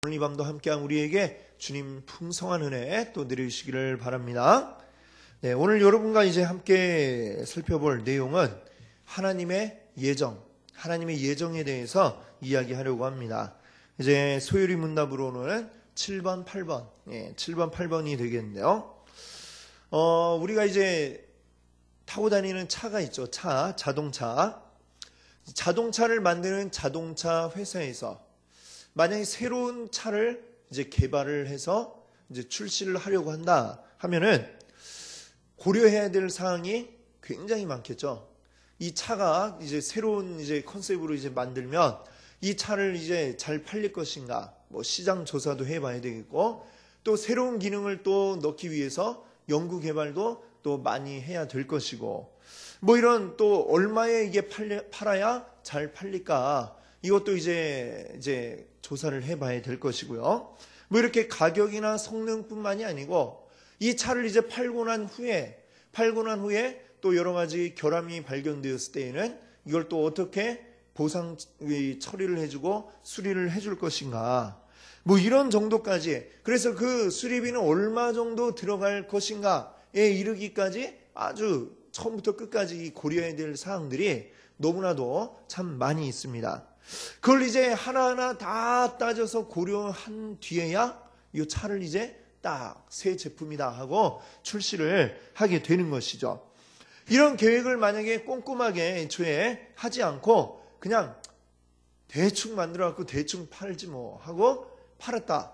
오늘 이 밤도 함께한 우리에게 주님 풍성한 은혜 또 내려주시기를 바랍니다. 네, 오늘 여러분과 이제 함께 살펴볼 내용은 하나님의 예정, 하나님의 예정에 대해서 이야기하려고 합니다. 이제 소요리 문답으로는 7번, 8번, 7번, 8번이 되겠는데요. 우리가 이제 타고 다니는 차가 있죠. 자동차. 자동차를 만드는 자동차 회사에서 만약에 새로운 차를 이제 개발을 해서 이제 출시를 하려고 한다 하면은 고려해야 될 사항이 굉장히 많겠죠. 이 차가 이제 새로운 이제 컨셉으로 이제 만들면 이 차를 이제 잘 팔릴 것인가, 뭐 시장 조사도 해봐야 되겠고, 또 새로운 기능을 또 넣기 위해서 연구 개발도 또 많이 해야 될 것이고, 뭐 이런 또 얼마에 이게 팔아야 잘 팔릴까, 이것도 이제 조사를 해봐야 될 것이고요. 뭐 이렇게 가격이나 성능뿐만이 아니고 이 차를 이제 팔고 난 후에 또 여러 가지 결함이 발견되었을 때에는 이걸 또 어떻게 보상 처리를 해주고 수리를 해줄 것인가, 뭐 이런 정도까지, 그래서 그 수리비는 얼마 정도 들어갈 것인가에 이르기까지 아주 처음부터 끝까지 고려해야 될 사항들이 너무나도 참 많이 있습니다. 그걸 이제 하나하나 다 따져서 고려한 뒤에야 이 차를 이제 딱 새 제품이다 하고 출시를 하게 되는 것이죠. 이런 계획을 만약에 꼼꼼하게 애초에 하지 않고 그냥 대충 만들어갖고 대충 팔지 뭐 하고 팔았다.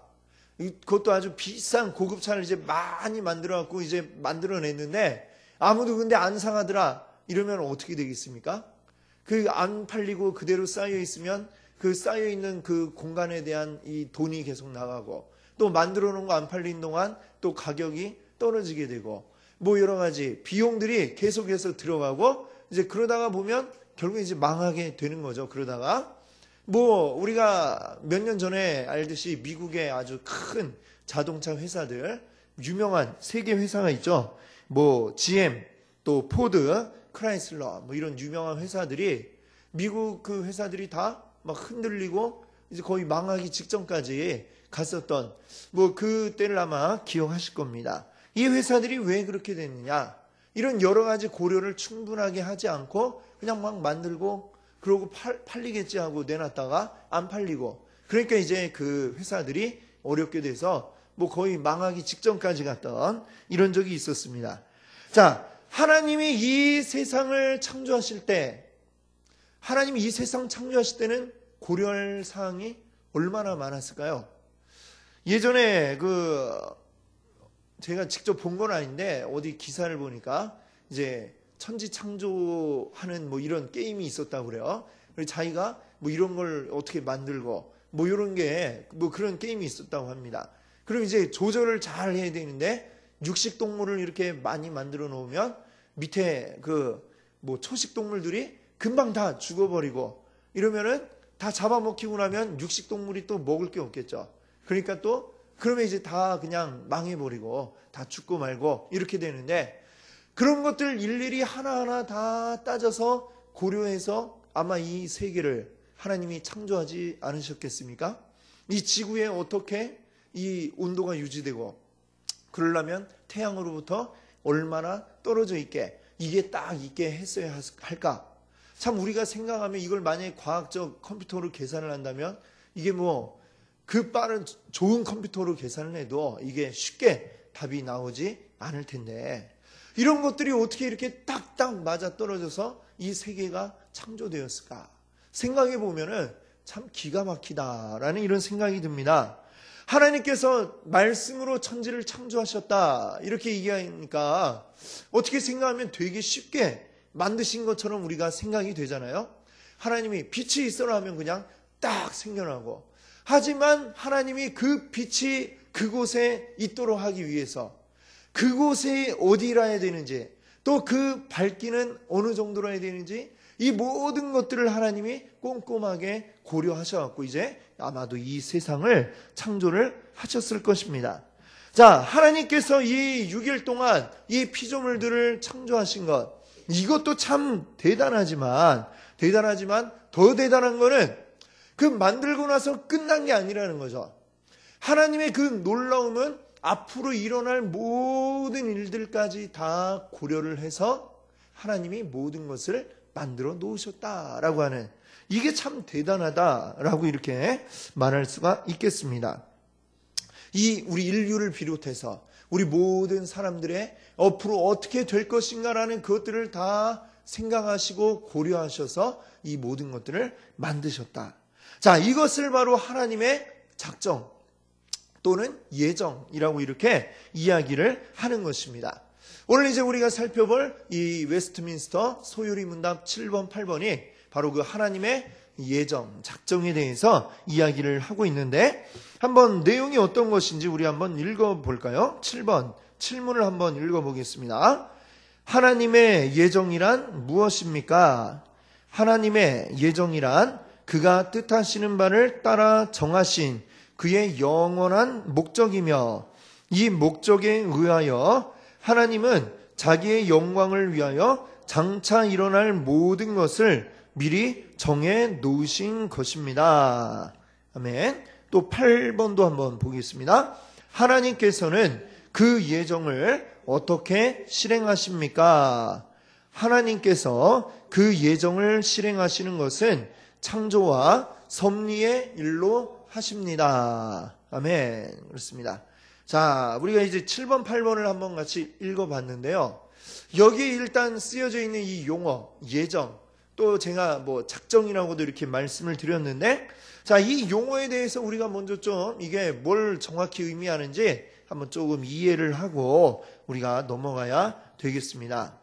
그것도 아주 비싼 고급차를 이제 많이 만들어갖고 이제 만들어냈는데 아무도 근데 안 사가더라. 이러면 어떻게 되겠습니까? 그 안 팔리고 그대로 쌓여 있으면 그 쌓여 있는 그 공간에 대한 이 돈이 계속 나가고, 또 만들어 놓은 거 안 팔린 동안 또 가격이 떨어지게 되고, 뭐 여러 가지 비용들이 계속해서 들어가고, 이제 그러다가 보면 결국 이제 망하게 되는 거죠. 그러다가 뭐 우리가 몇 년 전에 알듯이 미국의 아주 큰 자동차 회사들, 유명한 세계 회사가 있죠. 뭐 GM, 또 포드, 크라이슬러, 뭐 이런 유명한 회사들이, 미국 그 회사들이 다 막 흔들리고 이제 거의 망하기 직전까지 갔었던, 뭐 그때를 아마 기억하실 겁니다. 이 회사들이 왜 그렇게 됐느냐, 이런 여러 가지 고려를 충분하게 하지 않고 그냥 막 만들고 그러고 팔리겠지 하고 내놨다가 안 팔리고, 그러니까 이제 그 회사들이 어렵게 돼서 뭐 거의 망하기 직전까지 갔던 이런 적이 있었습니다. 자, 하나님이 이 세상을 창조하실 때, 하나님이 이 세상 창조하실 때는 고려할 사항이 얼마나 많았을까요? 예전에 제가 직접 본 건 아닌데 어디 기사를 보니까 이제 천지 창조하는 뭐 이런 게임이 있었다고 그래요. 그래서 자기가 뭐 이런 걸 어떻게 만들고 뭐 이런 게 뭐 그런 게임이 있었다고 합니다. 그럼 이제 조절을 잘 해야 되는데 육식 동물을 이렇게 많이 만들어 놓으면 밑에 뭐 초식 동물들이 금방 다 죽어버리고, 이러면은 다 잡아먹히고 나면 육식 동물이 또 먹을 게 없겠죠. 그러니까 또 그러면 이제 다 그냥 망해버리고 다 죽고 말고 이렇게 되는데, 그런 것들 일일이 하나하나 다 따져서 고려해서 아마 이 세계를 하나님이 창조하지 않으셨겠습니까? 이 지구에 어떻게 이 온도가 유지되고, 그러려면 태양으로부터 얼마나 떨어져 있게, 이게 딱 있게 했어야 할까? 참 우리가 생각하면 이걸 만약에 과학적 컴퓨터로 계산을 한다면 이게 뭐 그 빠른 좋은 컴퓨터로 계산을 해도 이게 쉽게 답이 나오지 않을 텐데, 이런 것들이 어떻게 이렇게 딱딱 맞아 떨어져서 이 세계가 창조되었을까? 생각해 보면은 참 기가 막히다라는 이런 생각이 듭니다. 하나님께서 말씀으로 천지를 창조하셨다 이렇게 얘기하니까 어떻게 생각하면 되게 쉽게 만드신 것처럼 우리가 생각이 되잖아요. 하나님이 빛이 있어라 하면 그냥 딱 생겨나고, 하지만 하나님이 그 빛이 그곳에 있도록 하기 위해서 그곳이 어디라 해야 되는지, 또 그 밝기는 어느 정도로 해야 되는지, 이 모든 것들을 하나님이 꼼꼼하게 고려하셔갖고 이제 아마도 이 세상을 창조를 하셨을 것입니다. 자, 하나님께서 이 6일 동안 이 피조물들을 창조하신 것, 이것도 참 대단하지만 더 대단한 거는 그 만들고 나서 끝난 게 아니라는 거죠. 하나님의 그 놀라움은 앞으로 일어날 모든 일들까지 다 고려를 해서 하나님이 모든 것을 만들어 놓으셨다라고 하는, 이게 참 대단하다라고 이렇게 말할 수가 있겠습니다. 우리 인류를 비롯해서 우리 모든 사람들의 앞으로 어떻게 될 것인가라는 그것들을 다 생각하시고 고려하셔서 이 모든 것들을 만드셨다. 자, 이것을 바로 하나님의 작정 또는 예정이라고 이렇게 이야기를 하는 것입니다. 오늘 이제 우리가 살펴볼 이 웨스트민스터 소요리 문답 7번, 8번이 바로 그 하나님의 예정, 작정에 대해서 이야기를 하고 있는데, 한번 내용이 어떤 것인지 우리 한번 읽어볼까요? 7번 질문을 한번 읽어보겠습니다. 하나님의 예정이란 무엇입니까? 하나님의 예정이란 그가 뜻하시는 바를 따라 정하신 그의 영원한 목적이며, 이 목적에 의하여 하나님은 자기의 영광을 위하여 장차 일어날 모든 것을 미리 정해 놓으신 것입니다. 아멘. 또 8번도 한번 보겠습니다. 하나님께서는 그 예정을 어떻게 실행하십니까? 하나님께서 그 예정을 실행하시는 것은 창조와 섭리의 일로 하십니다. 아멘. 그렇습니다. 자, 우리가 이제 7번, 8번을 한번 같이 읽어봤는데요. 여기에 일단 쓰여져 있는 이 용어, 예정, 또 제가 작정이라고도 이렇게 말씀을 드렸는데, 자, 이 용어에 대해서 우리가 먼저 좀 이게 뭘 정확히 의미하는지 한번 조금 이해를 하고 우리가 넘어가야 되겠습니다.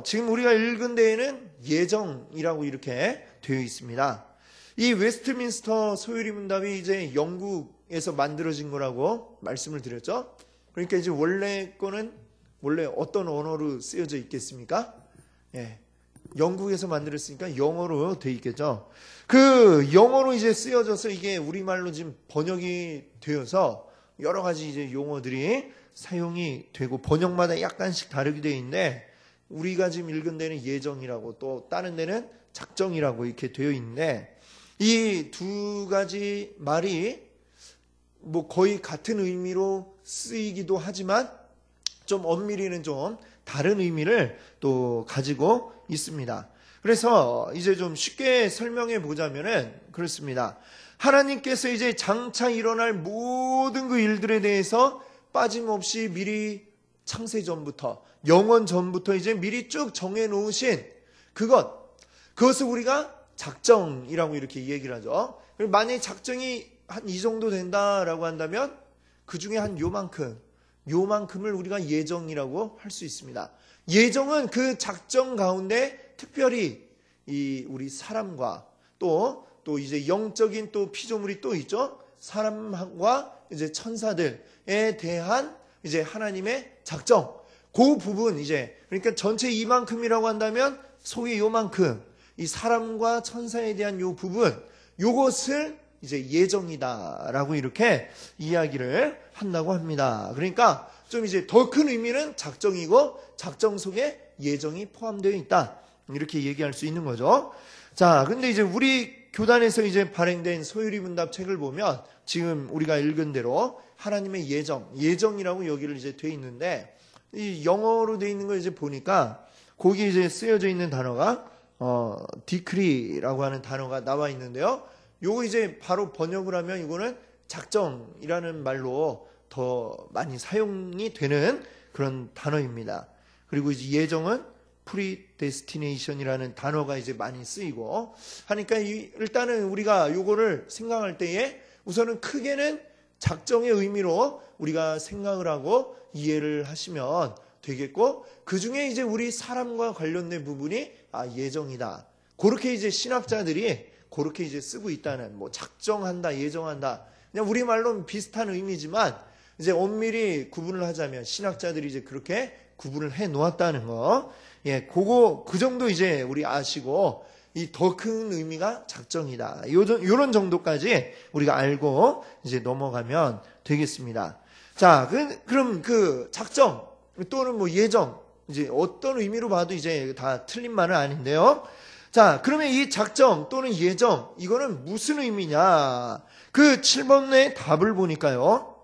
지금 우리가 읽은 데에는 예정이라고 이렇게 되어 있습니다. 이 웨스트민스터 소요리 문답이 이제 영국에서 만들어진 거라고 말씀을 드렸죠. 그러니까 이제 원래 거는 원래 어떤 언어로 쓰여져 있겠습니까? 예. 영국에서 만들었으니까 영어로 되어 있겠죠. 그 영어로 이제 쓰여져서 이게 우리말로 지금 번역이 되어서 여러 가지 이제 용어들이 사용이 되고 번역마다 약간씩 다르게 되어 있는데, 우리가 지금 읽은 데는 예정이라고 또 다른 데는 작정이라고 이렇게 되어 있는데, 이 두 가지 말이 거의 같은 의미로 쓰이기도 하지만 좀 엄밀히는 좀 다른 의미를 또 가지고 있습니다. 그래서 이제 좀 쉽게 설명해 보자면은 그렇습니다. 하나님께서 이제 장차 일어날 모든 그 일들에 대해서 빠짐없이 미리 창세 전부터, 영원 전부터 이제 미리 쭉 정해 놓으신 그것을 우리가 작정이라고 이렇게 얘기를 하죠. 만약에 작정이 한 이 정도 된다라고 한다면 그 중에 한 요만큼을 우리가 예정이라고 할 수 있습니다. 예정은 그 작정 가운데 특별히 우리 사람과 또 이제 영적인 또 피조물이 또 있죠. 사람과 이제 천사들에 대한 이제 하나님의 작정. 그 부분 그러니까 전체 이만큼이라고 한다면 소위 요만큼, 이 사람과 천사에 대한 요 부분, 요것을 이제 예정이다라고 이렇게 이야기를 한다고 합니다. 그러니까 좀 이제 더 큰 의미는 작정이고, 작정 속에 예정이 포함되어 있다, 이렇게 얘기할 수 있는 거죠. 자, 근데 이제 우리 교단에서 이제 발행된 소요리 문답 책을 보면 지금 우리가 읽은 대로 하나님의 예정이라고 여기를 이제 돼 있는데, 이 영어로 돼 있는 걸 이제 보니까 거기 이제 쓰여져 있는 단어가 decree라고 하는 단어가 나와 있는데요. 요거 이제 바로 번역을 하면 이거는 작정이라는 말로 더 많이 사용이 되는 그런 단어입니다. 그리고 이제 예정은 predestination이라는 단어가 이제 많이 쓰이고 하니까 일단은 우리가 요거를 생각할 때에 우선은 크게는 작정의 의미로 우리가 생각을 하고 이해를 하시면 되겠고, 그 중에 이제 우리 사람과 관련된 부분이 예정이다. 그렇게 이제 신학자들이 그렇게 이제 쓰고 있다는, 작정한다, 예정한다. 그냥 우리말로는 비슷한 의미지만 이제 엄밀히 구분을 하자면 신학자들이 이제 그렇게 구분을 해 놓았다는 거. 예, 그 정도 이제 우리 아시고, 이 더 큰 의미가 작정이다. 요런 정도까지 우리가 알고 이제 넘어가면 되겠습니다. 자, 그럼 그 작정 또는 예정, 이제 어떤 의미로 봐도 이제 다 틀린 말은 아닌데요. 자, 그러면 이 작정 또는 예정, 이거는 무슨 의미냐? 그 7번의 답을 보니까요.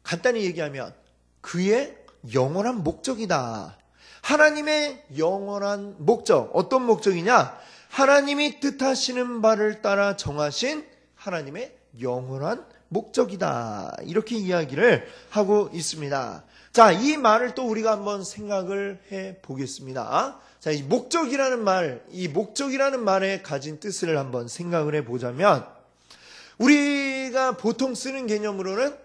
간단히 얘기하면 그의 영원한 목적이다. 하나님의 영원한 목적, 어떤 목적이냐? 하나님이 뜻하시는 바를 따라 정하신 하나님의 영원한 목적이다. 이렇게 이야기를 하고 있습니다. 자, 이 말을 또 우리가 한번 생각을 해 보겠습니다. 자, 이 목적이라는 말, 이 목적이라는 말에 가진 뜻을 한번 생각을 해 보자면, 우리가 보통 쓰는 개념으로는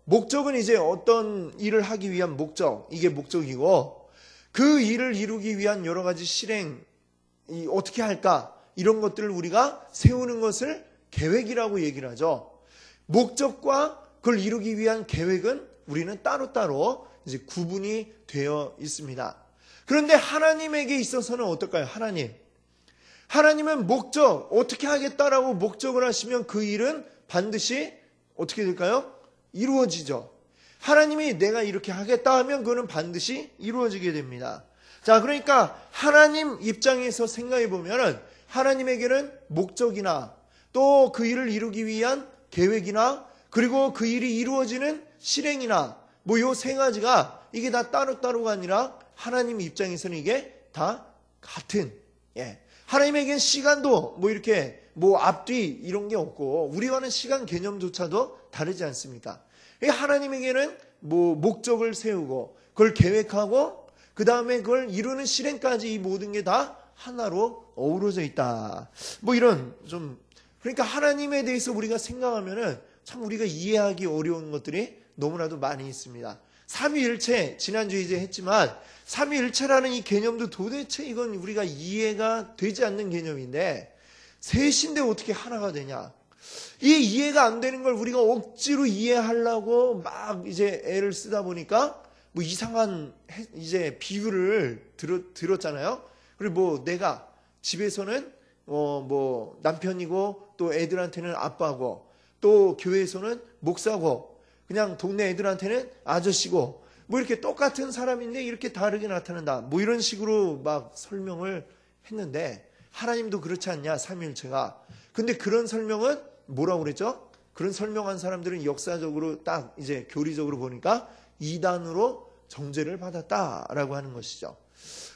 목적은 이제 어떤 일을 하기 위한 목적, 이게 목적이고, 그 일을 이루기 위한 여러 가지 실행, 어떻게 할까? 이런 것들을 우리가 세우는 것을 계획이라고 얘기를 하죠. 목적과 그걸 이루기 위한 계획은 우리는 따로따로 이제 구분이 되어 있습니다. 그런데 하나님에게 있어서는 어떨까요? 하나님은 목적, 어떻게 하겠다라고 목적을 하시면 그 일은 반드시 어떻게 될까요? 이루어지죠. 하나님이 내가 이렇게 하겠다 하면 그거는 반드시 이루어지게 됩니다. 자, 그러니까 하나님 입장에서 생각해 보면은 하나님에게는 목적이나 또 그 일을 이루기 위한 계획이나 그리고 그 일이 이루어지는 실행이나 뭐 요 세 가지가 이게 다 따로따로가 아니라 하나님 입장에서는 이게 다 같은, 하나님에겐 시간도 뭐 이렇게 뭐 앞뒤 이런 게 없고 우리와는 시간 개념조차도 다르지 않습니까? 하나님에게는 뭐 목적을 세우고 그걸 계획하고 그 다음에 그걸 이루는 실행까지 이 모든 게 다 하나로 어우러져 있다. 뭐 이런 좀, 그러니까 하나님에 대해서 우리가 생각하면은 참 우리가 이해하기 어려운 것들이 너무나도 많이 있습니다. 삼위일체, 지난주에 이제 했지만 삼위일체라는 이 개념도 도대체 이건 우리가 이해가 되지 않는 개념인데, 셋인데 어떻게 하나가 되냐? 이 이해가 안 되는 걸 우리가 억지로 이해하려고 막 이제 애를 쓰다 보니까 뭐 이상한 이제 비유를 들었잖아요. 그리고 뭐 내가 집에서는 뭐 남편이고 또 애들한테는 아빠고 또 교회에서는 목사고 그냥 동네 애들한테는 아저씨고 뭐 이렇게 똑같은 사람인데 이렇게 다르게 나타난다. 뭐 이런 식으로 막 설명을 했는데 하나님도 그렇지 않냐, 삼위일체가. 근데 그런 설명은 뭐라고 그랬죠? 그런 설명한 사람들은 역사적으로 딱 이제 교리적으로 보니까 이단으로 정죄를 받았다라고 하는 것이죠.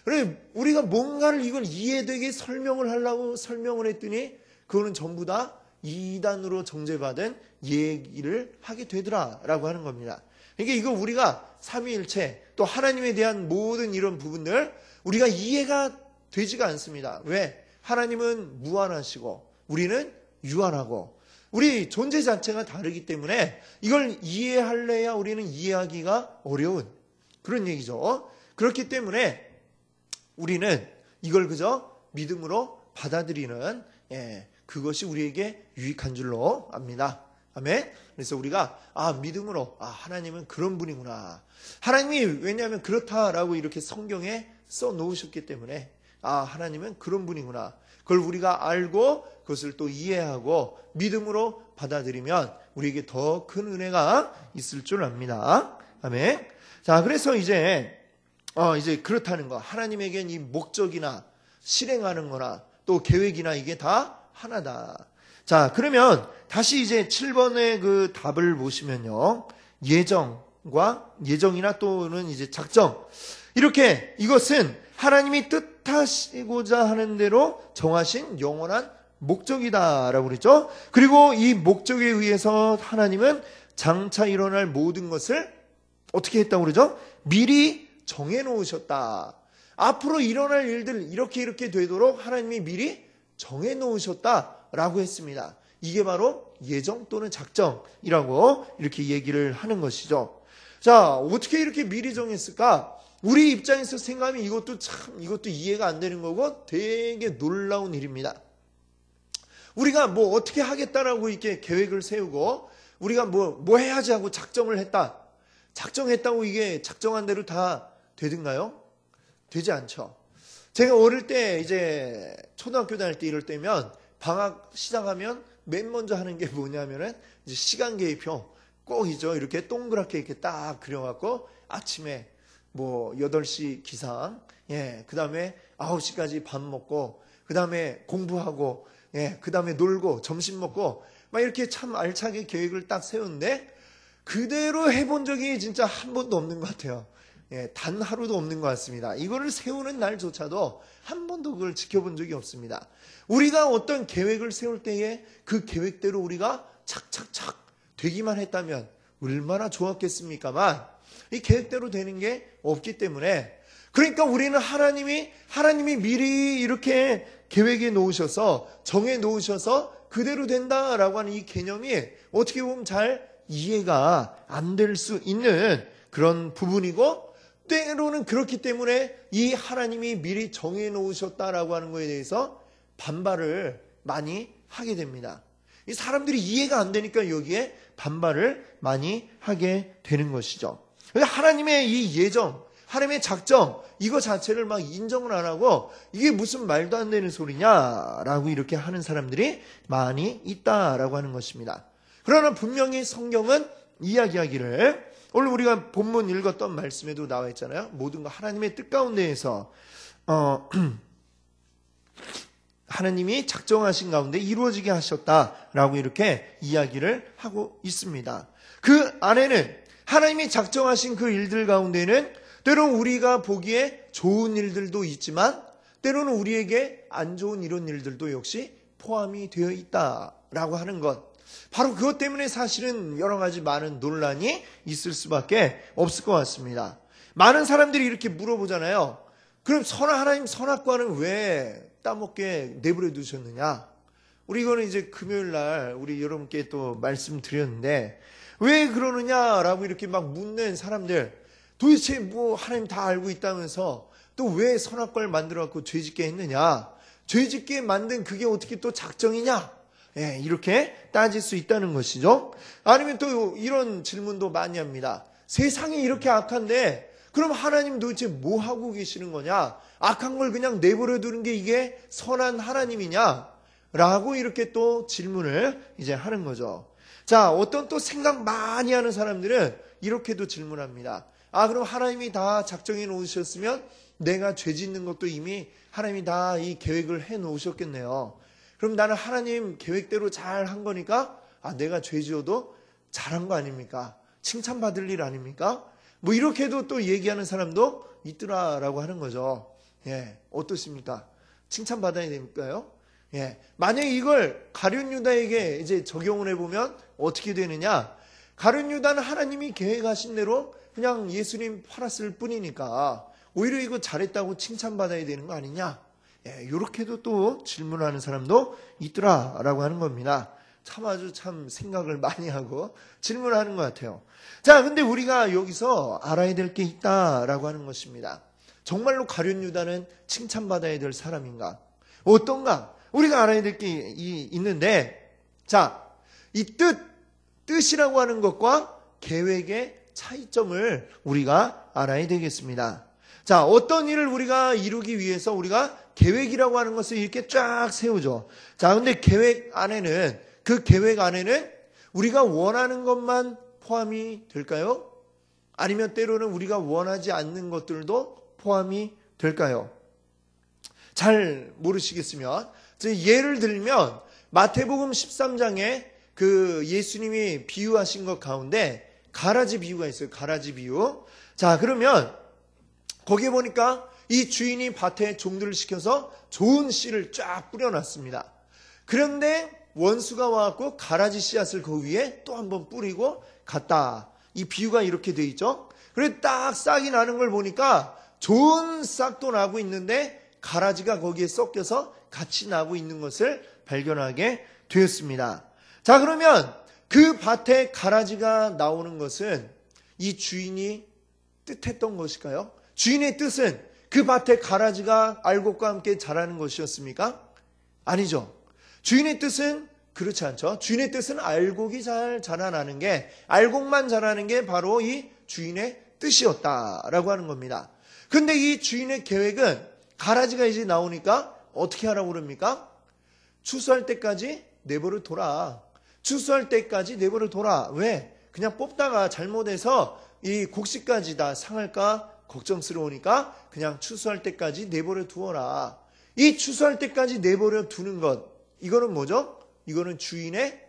그래 우리가 뭔가를 이걸 이해되게 설명을 하려고 설명을 했더니 그거는 전부 다 이단으로 정죄받은 얘기를 하게 되더라라고 하는 겁니다. 그러니까 이거 우리가 삼위일체 또 하나님에 대한 모든 이런 부분들 우리가 이해가 되지가 않습니다. 왜? 하나님은 무한하시고 우리는 유한하고 우리 존재 자체가 다르기 때문에 이걸 이해할래야 우리는 이해하기가 어려운 그런 얘기죠. 그렇기 때문에 우리는 이걸 그저 믿음으로 받아들이는 그것이 우리에게 유익한 줄로 압니다. 아멘. 그래서 우리가 믿음으로 하나님은 그런 분이구나. 하나님이 왜냐하면 그렇다라고 이렇게 성경에 써 놓으셨기 때문에 하나님은 그런 분이구나. 그걸 우리가 알고 그것을 또 이해하고 믿음으로 받아들이면 우리에게 더 큰 은혜가 있을 줄 압니다. 아멘. 자, 그래서 이제 그렇다는 거. 하나님에겐 이 목적이나 실행하는 거나 또 계획이나 이게 다 하나다. 자, 그러면 다시 이제 7번의 그 답을 보시면요. 예정이나 또는 이제 작정. 이렇게 이것은 하나님이 뜻하시고자 하는 대로 정하신 영원한 목적이다라고 그랬죠. 그리고 이 목적에 의해서 하나님은 장차 일어날 모든 것을 어떻게 했다고 그러죠? 미리 정해놓으셨다. 앞으로 일어날 일들 이렇게 되도록 하나님이 미리 정해놓으셨다라고 했습니다. 이게 바로 예정 또는 작정이라고 이렇게 얘기를 하는 것이죠. 자, 어떻게 이렇게 미리 정했을까? 우리 입장에서 생각하면 이것도 이해가 안 되는 거고 되게 놀라운 일입니다. 우리가 뭐 어떻게 하겠다라고 이렇게 계획을 세우고 우리가 뭐 해야지 하고 작정을 했다. 작정했다고 이게 작정한 대로 다 되든가요? 되지 않죠. 제가 어릴 때 이제 초등학교 다닐 때 이럴 때면 방학 시작하면 맨 먼저 하는 게 뭐냐면은 이제 시간 계획표 꼭이죠. 이렇게 동그랗게 이렇게 딱 그려갖고 아침에 뭐 8시 기상, 그 다음에 9시까지 밥 먹고 그 다음에 공부하고 그 다음에 놀고 점심 먹고 막 이렇게 참 알차게 계획을 딱 세우는데 그대로 해본 적이 진짜 한 번도 없는 것 같아요. 단 하루도 없는 것 같습니다. 이거를 세우는 날조차도 한 번도 그걸 지켜본 적이 없습니다. 우리가 어떤 계획을 세울 때에 그 계획대로 우리가 착착착 되기만 했다면 얼마나 좋았겠습니까만 이 계획대로 되는 게 없기 때문에 그러니까 우리는 하나님이 미리 이렇게 계획에 놓으셔서 정해 놓으셔서 그대로 된다라고 하는 이 개념이 어떻게 보면 잘 이해가 안 될 수 있는 그런 부분이고 때로는 그렇기 때문에 이 하나님이 미리 정해 놓으셨다라고 하는 거에 대해서 반발을 많이 하게 됩니다. 이 사람들이 이해가 안 되니까 여기에 반발을 많이 하게 되는 것이죠. 하나님의 이 예정, 하나님의 작정 이거 자체를 막 인정을 안 하고 이게 무슨 말도 안 되는 소리냐라고 이렇게 하는 사람들이 많이 있다라고 하는 것입니다. 그러나 분명히 성경은 이야기하기를 오늘 우리가 본문 읽었던 말씀에도 나와 있잖아요. 모든 거 하나님의 뜻 가운데에서 하나님이 작정하신 가운데 이루어지게 하셨다라고 이렇게 이야기를 하고 있습니다. 그 안에는 하나님이 작정하신 그 일들 가운데는 때로는 우리가 보기에 좋은 일들도 있지만 때로는 우리에게 안 좋은 이런 일들도 역시 포함이 되어 있다라고 하는 것. 바로 그것 때문에 사실은 여러 가지 많은 논란이 있을 수밖에 없을 것 같습니다. 많은 사람들이 이렇게 물어보잖아요. 그럼 하나님 선악과는 왜 따먹게 내버려 두셨느냐? 우리 이거는 이제 금요일 날 우리 여러분께 또 말씀드렸는데 왜 그러느냐라고 이렇게 막 묻는 사람들 도대체 뭐 하나님 다 알고 있다면서 또 왜 선악과를 만들어 갖고 죄짓게 했느냐? 죄짓게 만든 그게 어떻게 또 작정이냐? 이렇게 따질 수 있다는 것이죠. 아니면 또 이런 질문도 많이 합니다. 세상이 이렇게 악한데 그럼 하나님 도대체 뭐 하고 계시는 거냐? 악한 걸 그냥 내버려 두는 게 이게 선한 하나님이냐? 라고 이렇게 또 질문을 이제 하는 거죠. 자, 어떤 또 생각 많이 하는 사람들은 이렇게도 질문합니다. 그럼 하나님이 다 작정해 놓으셨으면 내가 죄 짓는 것도 이미 하나님이 다 이 계획을 해 놓으셨겠네요. 그럼 나는 하나님 계획대로 잘 한 거니까 내가 죄 지어도 잘한 거 아닙니까? 칭찬받을 일 아닙니까? 뭐 이렇게도 또 얘기하는 사람도 있더라라고 하는 거죠. 어떻습니까? 칭찬받아야 됩니까요? 만약에 이걸 가룟 유다에게 이제 적용을 해보면 어떻게 되느냐? 가룟 유다는 하나님이 계획하신 대로 그냥 예수님 팔았을 뿐이니까 오히려 이거 잘했다고 칭찬받아야 되는 거 아니냐? 이렇게도 또 질문하는 사람도 있더라라고 하는 겁니다. 아주 생각을 많이 하고 질문하는 것 같아요. 자, 근데 우리가 여기서 알아야 될 게 있다라고 하는 것입니다. 정말로 가룟 유다는 칭찬받아야 될 사람인가? 어떤가? 우리가 알아야 될 게 있는데, 자, 이 뜻이라고 하는 것과 계획의 차이점을 우리가 알아야 되겠습니다. 자, 어떤 일을 우리가 이루기 위해서 우리가 계획이라고 하는 것을 이렇게 쫙 세우죠. 자, 근데 그 계획 안에는 우리가 원하는 것만 포함이 될까요? 아니면 때로는 우리가 원하지 않는 것들도 포함이 될까요? 잘 모르시겠으면 예를 들면 마태복음 13장에 그 예수님이 비유하신 것 가운데 가라지 비유가 있어요. 가라지 비유. 자, 그러면 거기에 보니까 이 주인이 밭에 종들을 시켜서 좋은 씨를 쫙 뿌려놨습니다. 그런데 원수가 와갖고 가라지 씨앗을 그 위에 또 한번 뿌리고 갔다. 이 비유가 이렇게 돼 있죠. 그래서 딱 싹이 나는 걸 보니까 좋은 싹도 나고 있는데 가라지가 거기에 섞여서 같이 나고 있는 것을 발견하게 되었습니다. 자, 그러면 그 밭에 가라지가 나오는 것은 이 주인이 뜻했던 것일까요? 주인의 뜻은 그 밭에 가라지가 알곡과 함께 자라는 것이었습니까? 아니죠. 주인의 뜻은 그렇지 않죠. 주인의 뜻은 알곡이 잘 자라나는 게, 알곡만 자라는 게 바로 이 주인의 뜻이었다라고 하는 겁니다. 근데 이 주인의 계획은 가라지가 이제 나오니까 어떻게 하라고 그럽니까? 추수할 때까지 내버려 둬라. 추수할 때까지 내버려 둬라. 왜? 그냥 뽑다가 잘못해서 이 곡식까지 다 상할까 걱정스러우니까 그냥 추수할 때까지 내버려 두어라. 이 추수할 때까지 내버려 두는 것, 이거는 뭐죠? 이거는 주인의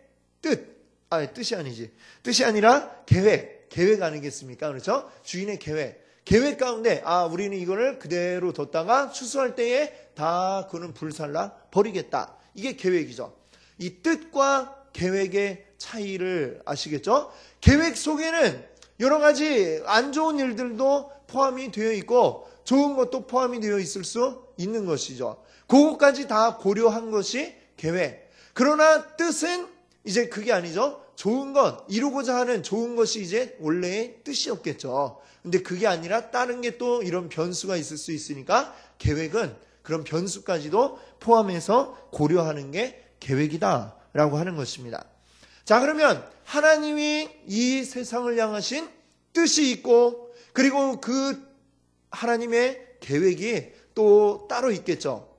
뜻이 아니지. 뜻이 아니라 계획 아니겠습니까? 그렇죠? 주인의 계획 가운데, 우리는 이거를 그대로 뒀다가 추수할 때에 다 그는 불살라 버리겠다. 이게 계획이죠. 이 뜻과 계획의 차이를 아시겠죠? 계획 속에는 여러 가지 안 좋은 일들도 포함이 되어 있고 좋은 것도 포함이 되어 있을 수 있는 것이죠. 그것까지 다 고려한 것이 계획. 그러나 뜻은 이제 그게 아니죠. 좋은 것, 이루고자 하는 좋은 것이 이제 원래의 뜻이었겠죠. 근데 그게 아니라 다른 게 또 이런 변수가 있을 수 있으니까 계획은 그런 변수까지도 포함해서 고려하는 게 계획이다라고 하는 것입니다. 자, 그러면 하나님이 이 세상을 향하신 뜻이 있고 그리고 그 하나님의 계획이 또 따로 있겠죠.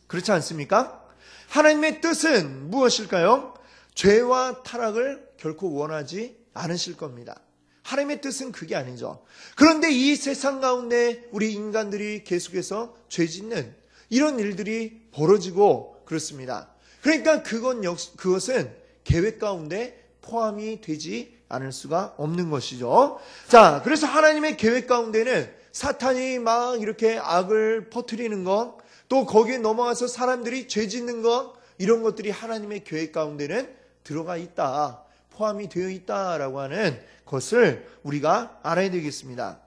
그렇지 않습니까? 하나님의 뜻은 무엇일까요? 죄와 타락을 결코 원하지 않으실 겁니다. 하나님의 뜻은 그게 아니죠. 그런데 이 세상 가운데 우리 인간들이 계속해서 죄 짓는 이런 일들이 벌어지고 그렇습니다. 그러니까 그것은 계획 가운데 포함이 되지 않을 수가 없는 것이죠. 자, 그래서 하나님의 계획 가운데는 사탄이 막 이렇게 악을 퍼뜨리는 것, 또 거기에 넘어가서 사람들이 죄 짓는 것, 이런 것들이 하나님의 계획 가운데는 들어가 있다, 포함이 되어 있다라고 하는 것을 우리가 알아야 되겠습니다.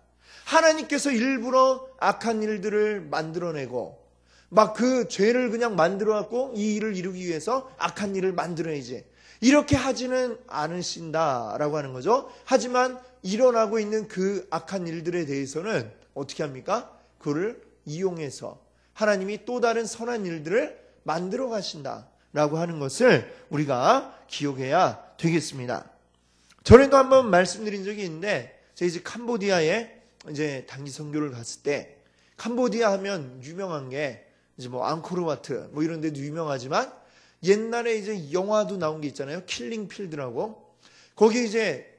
하나님께서 일부러 악한 일들을 만들어내고 막 그 죄를 그냥 만들어갖고 이 일을 이루기 위해서 악한 일을 만들어야지, 이렇게 하지는 않으신다라고 하는 거죠. 하지만 일어나고 있는 그 악한 일들에 대해서는 어떻게 합니까? 그를 이용해서 하나님이 또 다른 선한 일들을 만들어 가신다라고 하는 것을 우리가 기억해야 되겠습니다. 전에도 한번 말씀드린 적이 있는데, 제가 이제 캄보디아에 이제 단기 선교를 갔을 때, 캄보디아 하면 유명한 게 이제 뭐 앙코르와트 뭐 이런 데도 유명하지만 옛날에 이제 영화도 나온 게 있잖아요. 킬링 필드라고. 거기 이제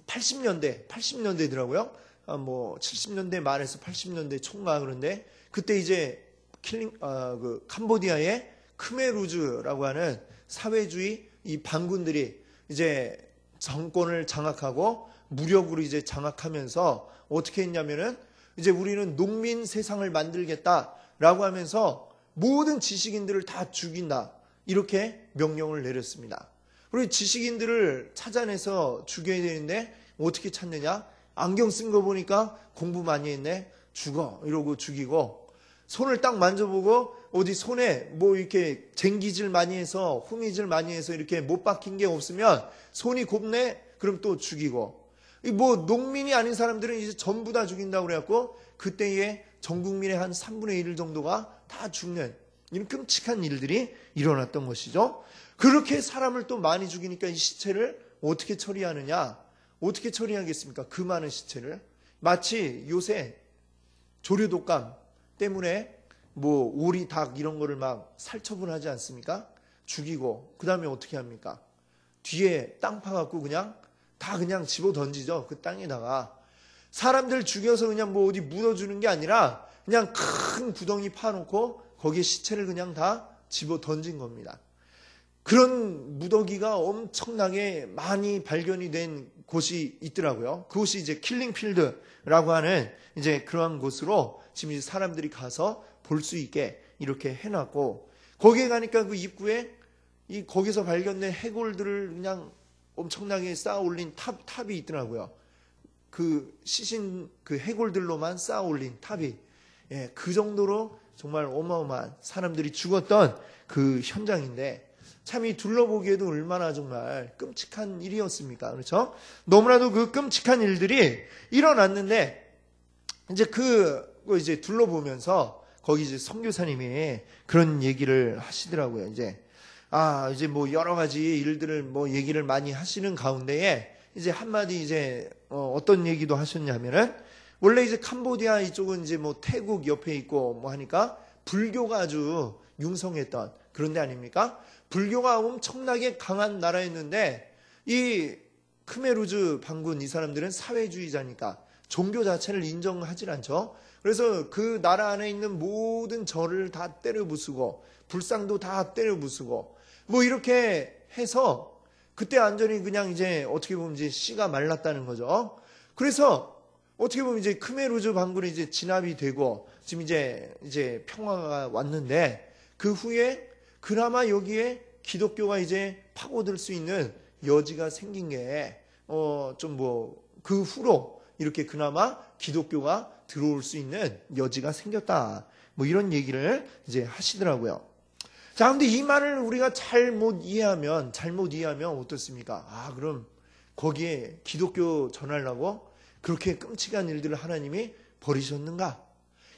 80년대더라고요. 뭐 70년대 말에서 80년대 초인가 그런데 그때 이제 그 캄보디아의 크메루즈라고 하는 사회주의 이 반군들이 이제 정권을 장악하고 무력으로 이제 장악하면서 어떻게 했냐면은 이제 우리는 농민 세상을 만들겠다라고 하면서 모든 지식인들을 다 죽인다, 이렇게 명령을 내렸습니다. 우리 지식인들을 찾아내서 죽여야 되는데 어떻게 찾느냐? 안경 쓴 거 보니까 공부 많이 했네, 죽어 이러고 죽이고, 손을 딱 만져보고 어디 손에 뭐 이렇게 쟁기질 많이 해서 후미질 많이 해서 이렇게 못 박힌 게 없으면 손이 곱네, 그럼 또 죽이고, 뭐 농민이 아닌 사람들은 이제 전부 다 죽인다고 그래갖고 그때에 전 국민의 한 3분의 1 정도가 다 죽는 이런 끔찍한 일들이 일어났던 것이죠. 그렇게 사람을 또 많이 죽이니까 이 시체를 어떻게 처리하느냐? 어떻게 처리하겠습니까? 그 많은 시체를. 마치 요새 조류독감 때문에 뭐 오리, 닭 이런 거를 막 살처분하지 않습니까? 죽이고 그 다음에 어떻게 합니까? 뒤에 땅 파갖고 그냥 집어 던지죠. 그 땅에다가. 사람들 죽여서 그냥 뭐 어디 묻어주는 게 아니라 그냥 큰 구덩이 파놓고 거기에 시체를 그냥 다 집어 던진 겁니다. 그런 무더기가 엄청나게 많이 발견이 된 곳이 있더라고요. 그곳이 이제 킬링필드라고 하는 이제 그러한 곳으로 지금 이제 사람들이 가서 볼 수 있게 이렇게 해놨고, 거기에 가니까 그 입구에 거기서 발견된 해골들을 그냥 엄청나게 쌓아 올린 탑이 있더라고요. 그 시신 그 해골들로만 쌓아 올린 탑이. 예, 그 정도로 정말 어마어마한 사람들이 죽었던 그 현장인데, 참 이 둘러보기에도 얼마나 정말 끔찍한 일이었습니까? 그렇죠? 너무나도 그 끔찍한 일들이 일어났는데, 이제 그거 이제 둘러보면서 거기 이제 선교사님이 그런 얘기를 하시더라고요. 이제 뭐 여러 가지 일들을 뭐 얘기를 많이 하시는 가운데에 이제 한마디 이제 어떤 얘기도 하셨냐면은, 원래 이제 캄보디아 이쪽은 이제 뭐 태국 옆에 있고 뭐 하니까 불교가 아주 융성했던 그런 데 아닙니까? 불교가 엄청나게 강한 나라였는데 이 크메루즈 반군 이 사람들은 사회주의자니까 종교 자체를 인정하지 않죠. 그래서 그 나라 안에 있는 모든 절을 다 때려 부수고 불상도 다 때려 부수고 뭐 이렇게 해서 그때 완전히 그냥 이제 어떻게 보면 이제 씨가 말랐다는 거죠. 그래서 어떻게 보면 이제 크메루즈 반군이 이제 진압이 되고 지금 이제 평화가 왔는데 그 후에 그나마 여기에 기독교가 이제 파고들 수 있는 여지가 생긴 게 좀 뭐 그 후로 이렇게 그나마 기독교가 들어올 수 있는 여지가 생겼다. 뭐 이런 얘기를 이제 하시더라고요. 자, 근데 이 말을 우리가 잘못 이해하면 어떻습니까? 아, 그럼 거기에 기독교 전하려고 그렇게 끔찍한 일들을 하나님이 버리셨는가?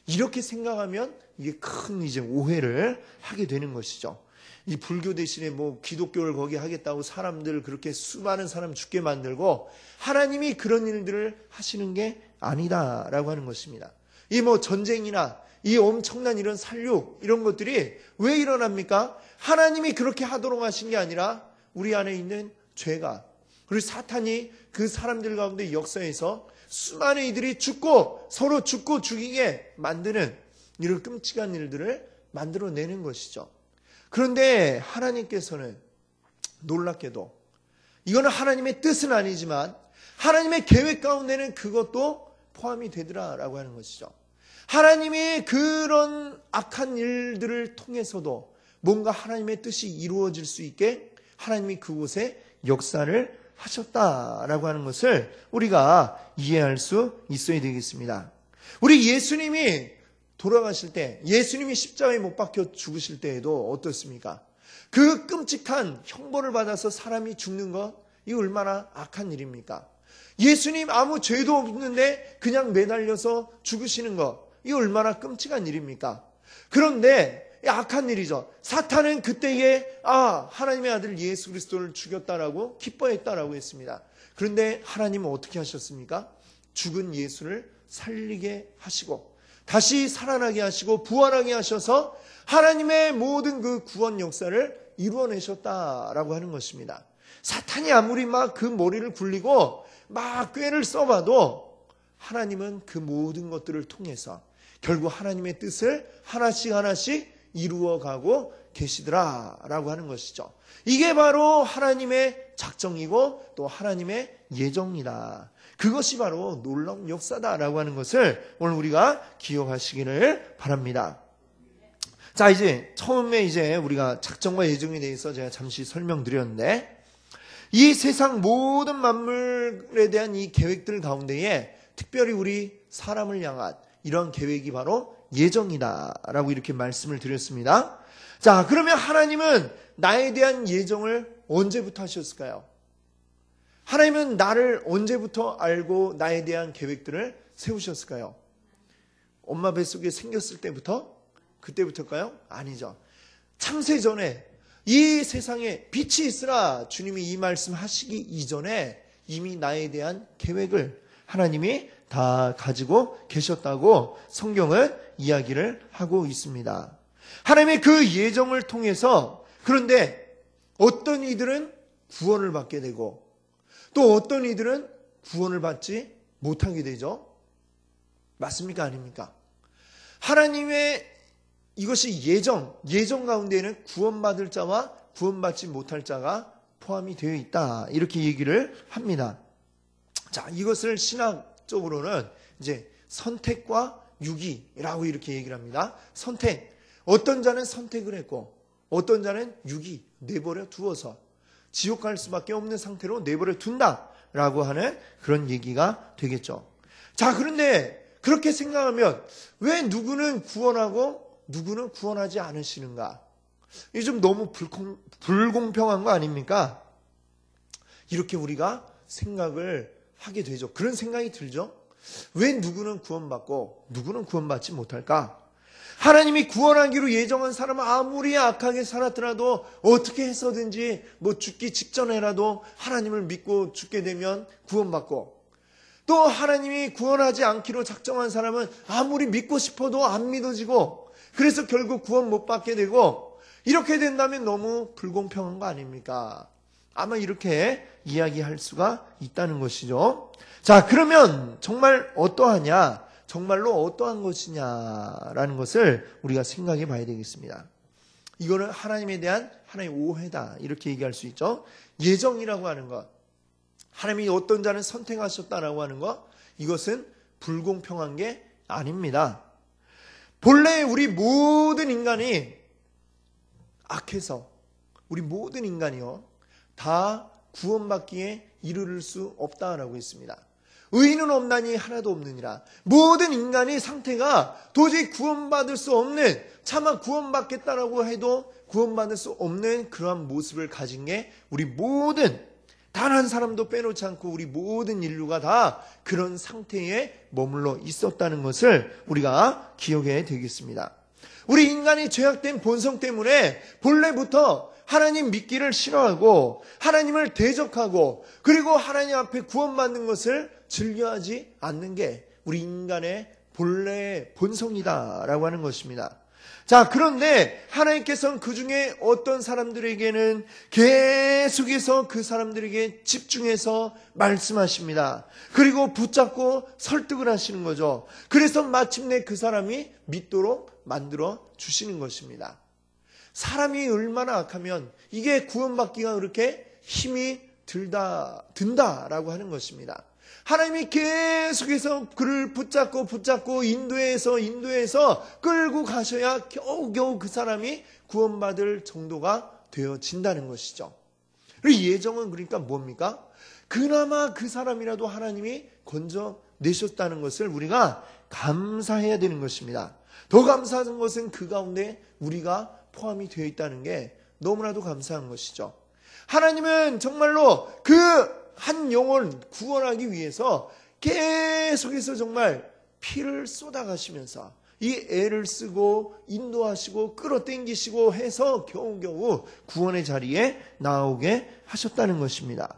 이렇게 생각하면 이게 큰 이제 오해를 하게 되는 것이죠. 이 불교 대신에 뭐 기독교를 거기 하겠다고 사람들 그렇게 수많은 사람 죽게 만들고 하나님이 그런 일들을 하시는 게 아니다라고 하는 것입니다. 이 뭐 전쟁이나 이 엄청난 이런 살육 이런 것들이 왜 일어납니까? 하나님이 그렇게 하도록 하신 게 아니라 우리 안에 있는 죄가 그리고 사탄이 그 사람들 가운데 역사에서 수많은 이들이 죽고 서로 죽고 죽이게 만드는 이런 끔찍한 일들을 만들어내는 것이죠. 그런데 하나님께서는 놀랍게도 이거는 하나님의 뜻은 아니지만 하나님의 계획 가운데는 그것도 포함이 되더라라고 하는 것이죠. 하나님이 그런 악한 일들을 통해서도 뭔가 하나님의 뜻이 이루어질 수 있게 하나님이 그곳에 역사를 하셨다라고 하는 것을 우리가 이해할 수 있어야 되겠습니다. 우리 예수님이 돌아가실 때, 예수님이 십자가에 못 박혀 죽으실 때에도 어떻습니까? 그 끔찍한 형벌을 받아서 사람이 죽는 것, 이거 얼마나 악한 일입니까? 예수님 아무 죄도 없는데 그냥 매달려서 죽으시는 것, 이거 얼마나 끔찍한 일입니까? 그런데 악한 일이죠. 사탄은 그때에 하나님의 아들 예수 그리스도를 죽였다라고 기뻐했다라고 했습니다. 그런데 하나님은 어떻게 하셨습니까? 죽은 예수를 살리게 하시고 다시 살아나게 하시고 부활하게 하셔서 하나님의 모든 그 구원 역사를 이루어내셨다라고 하는 것입니다. 사탄이 아무리 막 그 머리를 굴리고 막 꾀를 써봐도 하나님은 그 모든 것들을 통해서 결국 하나님의 뜻을 하나씩 이루어가고 계시더라라고 하는 것이죠. 이게 바로 하나님의 작정이고 또 하나님의 예정이다. 그것이 바로 놀라운 역사다라고 하는 것을 오늘 우리가 기억하시기를 바랍니다. 자, 이제 처음에 이제 우리가 작정과 예정에 대해서 제가 잠시 설명드렸는데 이 세상 모든 만물에 대한 이 계획들 가운데에 특별히 우리 사람을 향한 이런 계획이 바로 예정이다라고 이렇게 말씀을 드렸습니다. 자, 그러면 하나님은 나에 대한 예정을 언제부터 하셨을까요? 하나님은 나를 언제부터 알고 나에 대한 계획들을 세우셨을까요? 엄마 뱃속에 생겼을 때부터? 그때부터일까요? 아니죠. 창세전에 이 세상에 빛이 있으라 주님이 이 말씀 하시기 이전에 이미 나에 대한 계획을 하나님이 다 가지고 계셨다고 성경은 이야기를 하고 있습니다. 하나님의 그 예정을 통해서 그런데 어떤 이들은 구원을 받게 되고 또 어떤 이들은 구원을 받지 못하게 되죠. 맞습니까? 아닙니까? 하나님의 이것이 예정 가운데에는 구원받을 자와 구원받지 못할 자가 포함이 되어 있다. 이렇게 얘기를 합니다. 자, 이것을 신학적으로는 이제 선택과 유기라고 이렇게 얘기를 합니다. 선택. 어떤 자는 선택을 했고 어떤 자는 유기, 내버려 두어서 지옥 갈 수밖에 없는 상태로 내버려 둔다라고 하는 그런 얘기가 되겠죠. 자, 그런데 그렇게 생각하면 왜 누구는 구원하고 누구는 구원하지 않으시는가? 이게 좀 너무 불공평한 거 아닙니까? 이렇게 우리가 생각을 하게 되죠. 그런 생각이 들죠. 왜 누구는 구원받고 누구는 구원받지 못할까? 하나님이 구원하기로 예정한 사람은 아무리 악하게 살았더라도 어떻게 해서든지 뭐 죽기 직전에라도 하나님을 믿고 죽게 되면 구원받고 또 하나님이 구원하지 않기로 작정한 사람은 아무리 믿고 싶어도 안 믿어지고 그래서 결국 구원 못 받게 되고 이렇게 된다면 너무 불공평한 거 아닙니까? 아마 이렇게 이야기할 수가 있다는 것이죠. 자, 그러면 정말 어떠하냐? 정말로 어떠한 것이냐라는 것을 우리가 생각해 봐야 되겠습니다. 이거는 하나님에 대한 하나의 오해다, 이렇게 얘기할 수 있죠. 예정이라고 하는 것, 하나님이 어떤 자는 선택하셨다라고 하는 것, 이것은 불공평한 게 아닙니다. 본래 우리 모든 인간이 악해서 우리 모든 인간이요 다 구원받기에 이르를 수 없다라고 했습니다. 의인은 없나니 하나도 없느니라. 모든 인간의 상태가 도저히 구원받을 수 없는, 차마 구원받겠다라고 해도 구원받을 수 없는 그러한 모습을 가진 게 우리 모든, 단 한 사람도 빼놓지 않고 우리 모든 인류가 다 그런 상태에 머물러 있었다는 것을 우리가 기억해야 되겠습니다. 우리 인간이 죄악된 본성 때문에 본래부터 하나님 믿기를 싫어하고 하나님을 대적하고 그리고 하나님 앞에 구원받는 것을 즐겨하지 않는 게 우리 인간의 본래의 본성이다라고 하는 것입니다. 자, 그런데 하나님께서는 그 중에 어떤 사람들에게는 계속해서 그 사람들에게 집중해서 말씀하십니다. 그리고 붙잡고 설득을 하시는 거죠. 그래서 마침내 그 사람이 믿도록 만들어 주시는 것입니다. 사람이 얼마나 악하면 이게 구원받기가 그렇게 힘이 든다라고 하는 것입니다. 하나님이 계속해서 그를 붙잡고 인도해서 끌고 가셔야 겨우겨우 그 사람이 구원받을 정도가 되어진다는 것이죠. 그리고 예정은 그러니까 뭡니까? 그나마 그 사람이라도 하나님이 건져내셨다는 것을 우리가 감사해야 되는 것입니다. 더 감사한 것은 그 가운데 우리가 포함이 되어 있다는 게 너무나도 감사한 것이죠. 하나님은 정말로 그 한 영혼 구원하기 위해서 계속해서 정말 피를 쏟아가시면서 이 애를 쓰고 인도하시고 끌어당기시고 해서 겨우겨우 구원의 자리에 나오게 하셨다는 것입니다.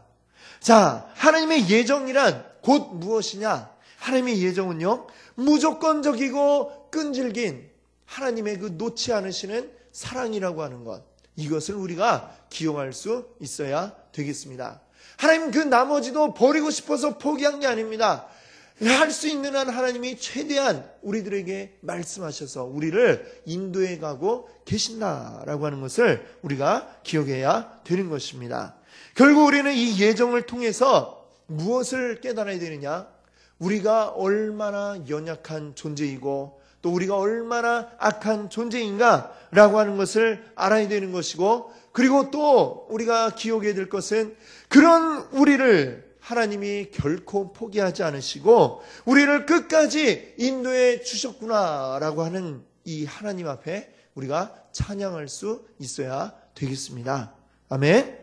자, 하나님의 예정이란 곧 무엇이냐? 하나님의 예정은요, 무조건적이고 끈질긴 하나님의 그 놓지 않으시는 사랑이라고 하는 것, 이것을 우리가 기억할 수 있어야 되겠습니다. 하나님 그 나머지도 버리고 싶어서 포기한 게 아닙니다. 할 수 있는 한 하나님이 최대한 우리들에게 말씀하셔서 우리를 인도해 가고 계신다라고 하는 것을 우리가 기억해야 되는 것입니다. 결국 우리는 이 예정을 통해서 무엇을 깨달아야 되느냐? 우리가 얼마나 연약한 존재이고 또 우리가 얼마나 악한 존재인가라고 하는 것을 알아야 되는 것이고, 그리고 또 우리가 기억해야 될 것은 그런 우리를 하나님이 결코 포기하지 않으시고 우리를 끝까지 인도해 주셨구나라고 하는 이 하나님 앞에 우리가 찬양할 수 있어야 되겠습니다. 아멘.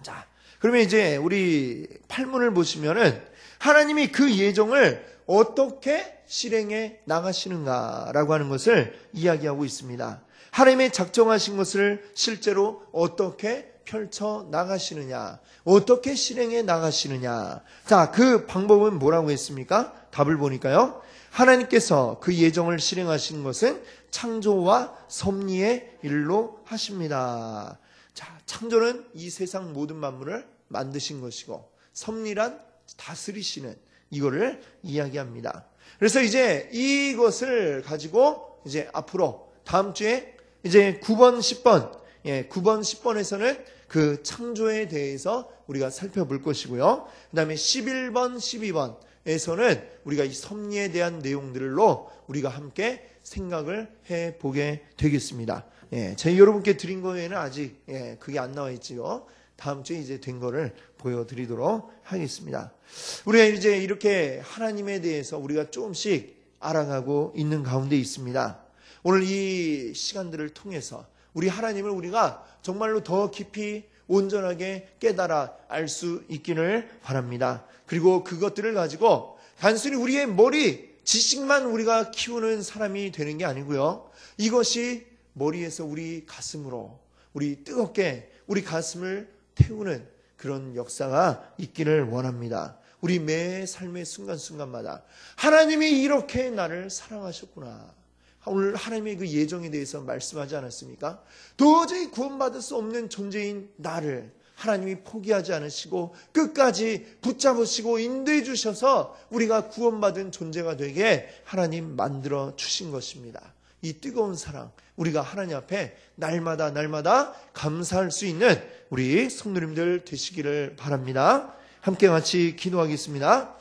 자, 그러면 이제 우리 팔문을 보시면은 하나님이 그 예정을 어떻게 실행해 나가시는가라고 하는 것을 이야기하고 있습니다. 하나님의 작정하신 것을 실제로 어떻게 펼쳐 나가시느냐, 어떻게 실행해 나가시느냐. 자, 그 방법은 뭐라고 했습니까? 답을 보니까요, 하나님께서 그 예정을 실행하시는 것은 창조와 섭리의 일로 하십니다. 자, 창조는 이 세상 모든 만물을 만드신 것이고 섭리란 다스리시는 이거를 이야기합니다. 그래서 이제 이것을 가지고 이제 앞으로 다음 주에 이제 9번, 10번, 9번, 10번에서는 그 창조에 대해서 우리가 살펴볼 것이고요. 그 다음에 11번, 12번에서는 우리가 이 섭리에 대한 내용들로 우리가 함께 생각을 해보게 되겠습니다. 제가 여러분께 드린 거에는 아직 그게 안 나와 있지요. 다음 주에 이제 된 거를 보여드리도록 하겠습니다. 우리가 이제 이렇게 하나님에 대해서 우리가 조금씩 알아가고 있는 가운데 있습니다. 오늘 이 시간들을 통해서 우리 하나님을 우리가 정말로 더 깊이 온전하게 깨달아 알 수 있기를 바랍니다. 그리고 그것들을 가지고 단순히 우리의 머리, 지식만 우리가 키우는 사람이 되는 게 아니고요. 이것이 머리에서 우리 가슴으로, 우리 뜨겁게 우리 가슴을 태우는 그런 역사가 있기를 원합니다. 우리 매 삶의 순간순간마다 하나님이 이렇게 나를 사랑하셨구나. 오늘 하나님의 그 예정에 대해서 말씀하지 않았습니까? 도저히 구원받을 수 없는 존재인 나를 하나님이 포기하지 않으시고 끝까지 붙잡으시고 인도해 주셔서 우리가 구원받은 존재가 되게 하나님 만들어 주신 것입니다. 이 뜨거운 사랑, 우리가 하나님 앞에 날마다 감사할 수 있는 우리 성도님들 되시기를 바랍니다. 함께 같이 기도하겠습니다.